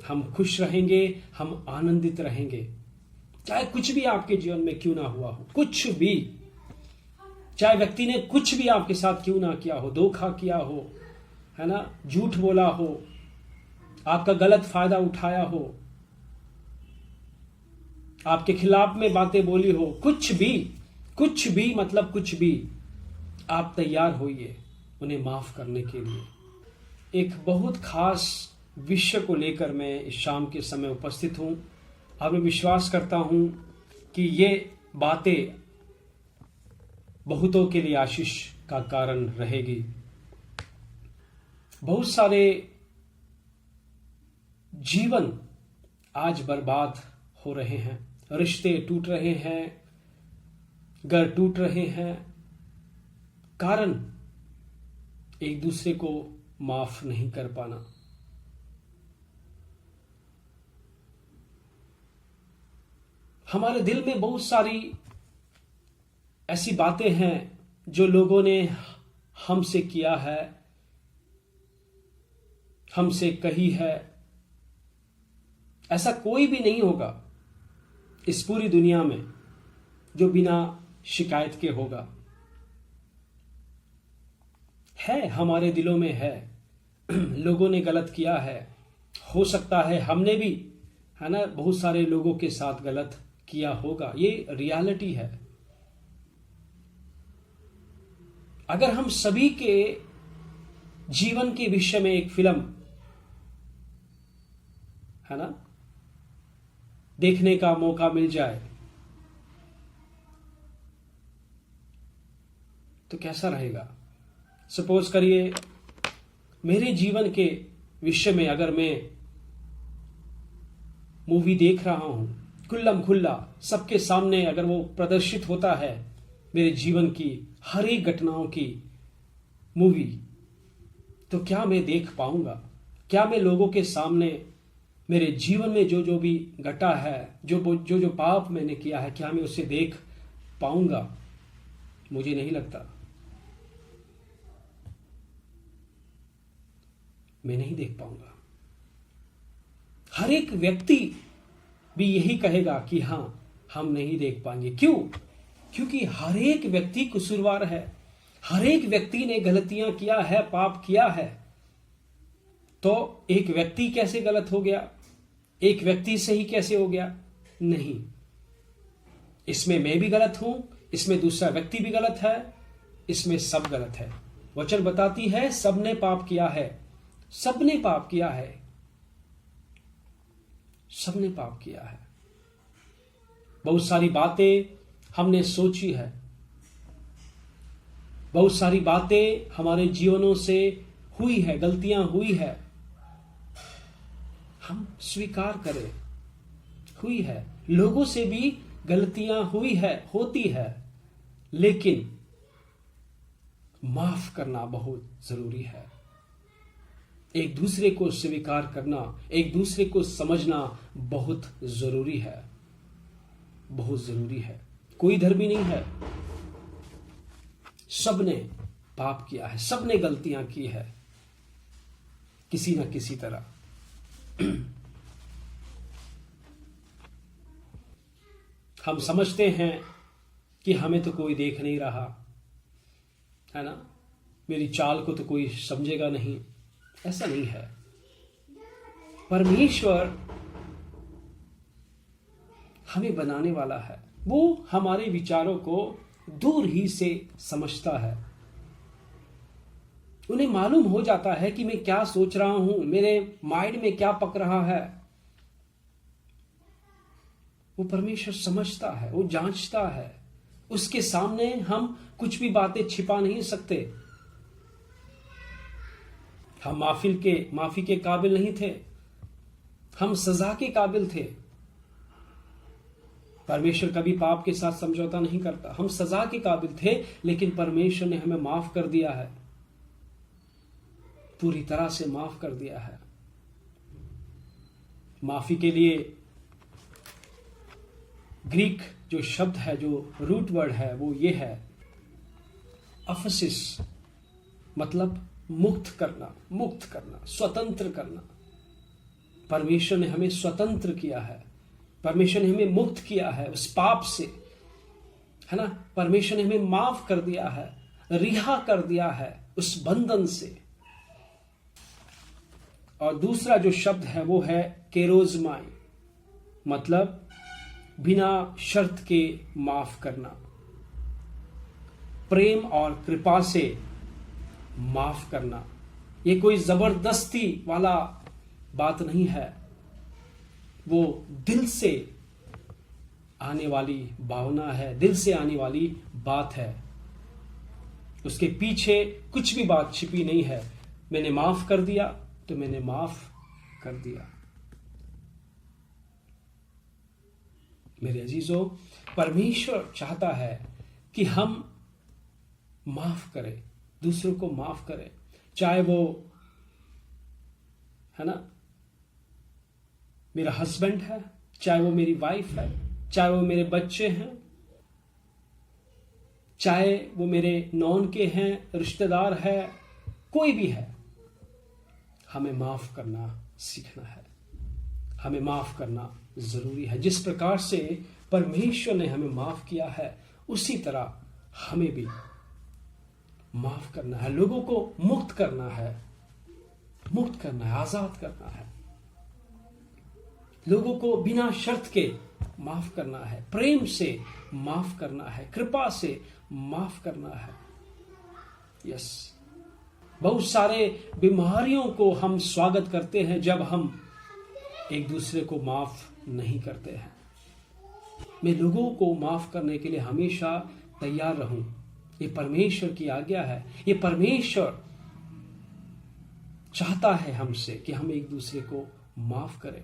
हम खुश रहेंगे, हम आनंदित रहेंगे। चाहे कुछ भी आपके जीवन में क्यों ना हुआ हो, कुछ भी, चाहे व्यक्ति ने कुछ भी आपके साथ क्यों ना किया हो, धोखा किया हो, है ना, झूठ बोला हो, आपका गलत फायदा उठाया हो, आपके खिलाफ में बातें बोली हो, कुछ भी मतलब कुछ भी, आप तैयार होइए उन्हें माफ करने के लिए। एक बहुत खास विषय को लेकर मैं इस शाम के समय उपस्थित हूं और मैं विश्वास करता हूं कि ये बातें बहुतों के लिए आशीष का कारण रहेगी। बहुत सारे जीवन आज बर्बाद हो रहे हैं, रिश्ते टूट रहे हैं, घर टूट रहे हैं, कारण एक दूसरे को माफ नहीं कर पाना। हमारे दिल में बहुत सारी ऐसी बातें हैं जो लोगों ने हमसे किया है, हमसे कही है। ऐसा कोई भी नहीं होगा इस पूरी दुनिया में जो बिना शिकायत के होगा। है, हमारे दिलों में है, लोगों ने गलत किया है, हो सकता है हमने भी, है ना, बहुत सारे लोगों के साथ गलत किया होगा। ये रियलिटी है। अगर हम सभी के जीवन के विषय में एक फिल्म, है ना, देखने का मौका मिल जाए तो कैसा रहेगा? सपोज करिए मेरे जीवन के विषय में अगर मैं मूवी देख रहा हूं, खुल्लम खुल्ला सबके सामने अगर वो प्रदर्शित होता है, मेरे जीवन की हर एक घटनाओं की मूवी, तो क्या मैं देख पाऊंगा? क्या मैं लोगों के सामने मेरे जीवन में जो जो भी घटा है, जो पाप मैंने किया है, क्या मैं उसे देख पाऊंगा? मुझे नहीं लगता। मैं नहीं देख पाऊंगा। हर एक व्यक्ति भी यही कहेगा कि हां, हम नहीं देख पाएंगे। क्यों? क्योंकि हर एक व्यक्ति कसूरवार है, हर एक व्यक्ति ने गलतियां किया है, पाप किया है। तो एक व्यक्ति कैसे गलत हो गया? एक व्यक्ति सही कैसे हो गया? नहीं, इसमें मैं भी गलत हूं, इसमें दूसरा व्यक्ति भी गलत है, इसमें सब गलत है। वचन बताती है सबने पाप किया है, सबने पाप किया है, सबने पाप किया है। बहुत सारी बातें हमने सोची है, बहुत सारी बातें हमारे जीवनों से हुई है, गलतियां हुई है, हम स्वीकार करें, हुई है। लोगों से भी गलतियां हुई है, होती है, लेकिन माफ करना बहुत जरूरी है। एक दूसरे को स्वीकार करना, एक दूसरे को समझना बहुत जरूरी है, बहुत जरूरी है। कोई धर्मी नहीं है, सबने पाप किया है, सबने गलतियां की है किसी न किसी तरह। हम समझते हैं कि हमें तो कोई देख नहीं रहा, है ना, मेरी चाल को तो कोई समझेगा नहीं। ऐसा नहीं है। परमेश्वर हमें बनाने वाला है, वो हमारे विचारों को दूर ही से समझता है। उन्हें मालूम हो जाता है कि मैं क्या सोच रहा हूं, मेरे माइंड में क्या पक रहा है। वो परमेश्वर समझता है, वो जांचता है। उसके सामने हम कुछ भी बातें छिपा नहीं सकते। हम माफी के काबिल नहीं थे, हम सजा के काबिल थे। परमेश्वर कभी पाप के साथ समझौता नहीं करता। हम सजा के काबिल थे, लेकिन परमेश्वर ने हमें माफ कर दिया है, पूरी तरह से माफ कर दिया है। माफी के लिए ग्रीक जो शब्द है, जो रूट वर्ड है, वो ये है अफसिस, मतलब मुक्त करना, स्वतंत्र करना। परमेश्वर ने हमें स्वतंत्र किया है, परमेश्वर ने हमें मुक्त किया है उस पाप से, है ना। परमेश्वर ने हमें माफ कर दिया है, रिहा कर दिया है उस बंधन से। और दूसरा जो शब्द है वो है केरोजमाई, मतलब बिना शर्त के माफ करना, प्रेम और कृपा से माफ करना। ये कोई जबरदस्ती वाला बात नहीं है, वो दिल से आने वाली भावना है, दिल से आने वाली बात है। उसके पीछे कुछ भी बात छिपी नहीं है। मैंने माफ कर दिया तो मैंने माफ कर दिया। मेरे अजीजों, परमेश्वर चाहता है कि हम माफ करें, दूसरों को माफ करें, चाहे वो, है ना, मेरा हस्बैंड है, चाहे वो मेरी वाइफ है, चाहे वो मेरे बच्चे हैं, चाहे वो मेरे नॉन के हैं, रिश्तेदार है, कोई भी है। हमें माफ करना सीखना है, हमें माफ करना जरूरी है। जिस प्रकार से परमेश्वर ने हमें माफ किया है उसी तरह हमें भी माफ करना है, लोगों को मुक्त करना है, आजाद करना है, लोगों को बिना शर्त के माफ करना है, प्रेम से माफ करना है, कृपा से माफ करना है। यस, बहुत सारे बीमारियों को हम स्वागत करते हैं जब हम एक दूसरे को माफ नहीं करते हैं। मैं लोगों को माफ करने के लिए हमेशा तैयार रहूं, ये परमेश्वर की आज्ञा है। ये परमेश्वर चाहता है हमसे कि हम एक दूसरे को माफ करें।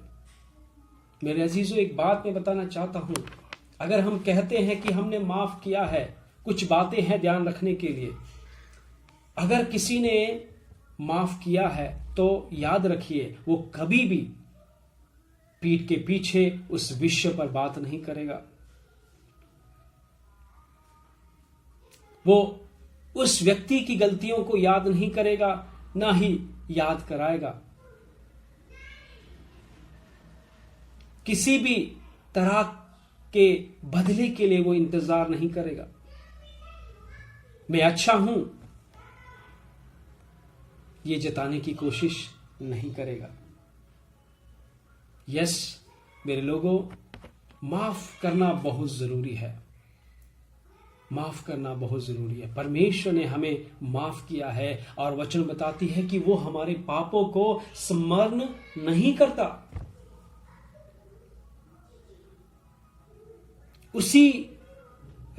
मेरे अजीजों, एक बात मैं बताना चाहता हूं, अगर हम कहते हैं कि हमने माफ किया है, कुछ बातें हैं ध्यान रखने के लिए। अगर किसी ने माफ किया है तो याद रखिए वो कभी भी पीठ के पीछे उस विषय पर बात नहीं करेगा, वो उस व्यक्ति की गलतियों को याद नहीं करेगा, ना ही याद कराएगा। किसी भी तरह के बदले के लिए वो इंतजार नहीं करेगा। मैं अच्छा हूं ये जताने की कोशिश नहीं करेगा। यस, मेरे लोगों, माफ करना बहुत जरूरी है, माफ करना बहुत जरूरी है। परमेश्वर ने हमें माफ किया है और वचन बताती है कि वो हमारे पापों को स्मरण नहीं करता। उसी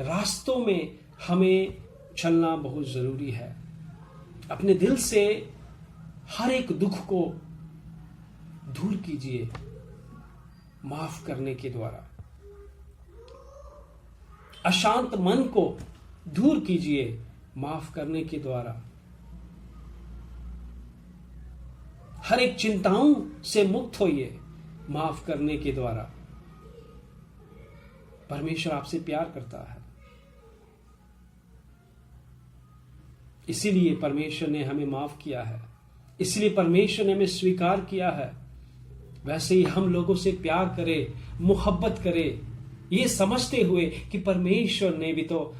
रास्तों में हमें चलना बहुत जरूरी है। अपने दिल से हर एक दुख को दूर कीजिए माफ करने के द्वारा। अशांत मन को दूर कीजिए माफ करने के द्वारा। हर एक चिंताओं से मुक्त होइए माफ करने के द्वारा। परमेश्वर आपसे प्यार करता है, इसीलिए परमेश्वर ने हमें माफ किया है, इसलिए परमेश्वर ने हमें स्वीकार किया है। वैसे ही हम लोगों से प्यार करें, मोहब्बत करें, ये समझते हुए कि परमेश्वर ने भी तो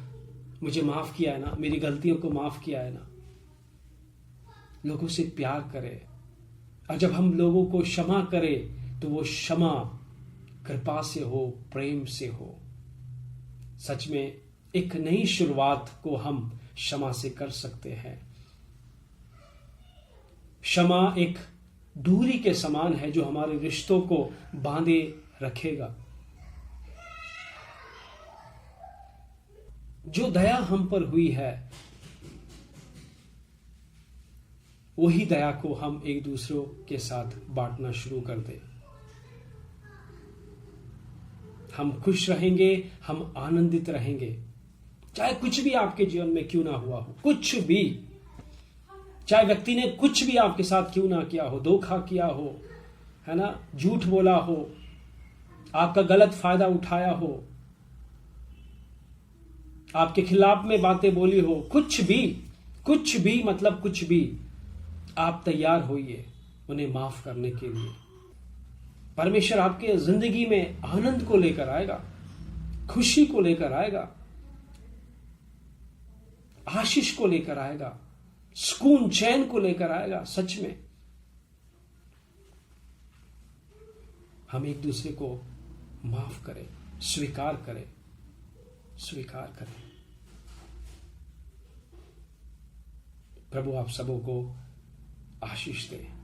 मुझे माफ किया है ना, मेरी गलतियों को माफ किया है ना। लोगों से प्यार करें, और जब हम लोगों को क्षमा करें तो वो क्षमा कृपा से हो, प्रेम से हो। सच में एक नई शुरुआत को हम क्षमा से कर सकते हैं। क्षमा एक डोरी के समान है जो हमारे रिश्तों को बांधे रखेगा। जो दया हम पर हुई है वही दया को हम एक दूसरों के साथ बांटना शुरू कर दें। हम खुश रहेंगे, हम आनंदित रहेंगे, चाहे कुछ भी आपके जीवन में क्यों ना हुआ हो, कुछ भी, चाहे व्यक्ति ने कुछ भी आपके साथ क्यों ना किया हो, धोखा किया हो, है ना, झूठ बोला हो, आपका गलत फायदा उठाया हो, आपके खिलाफ में बातें बोली हो, कुछ भी मतलब कुछ भी, आप तैयार होइए उन्हें माफ करने के लिए। परमेश्वर आपके जिंदगी में आनंद को लेकर आएगा, खुशी को लेकर आएगा, आशीष को लेकर आएगा, सुकून चैन को लेकर आएगा। सच में हम एक दूसरे को माफ करें, स्वीकार करें, स्वीकार करें। प्रभु आप सबों को आशीष दे।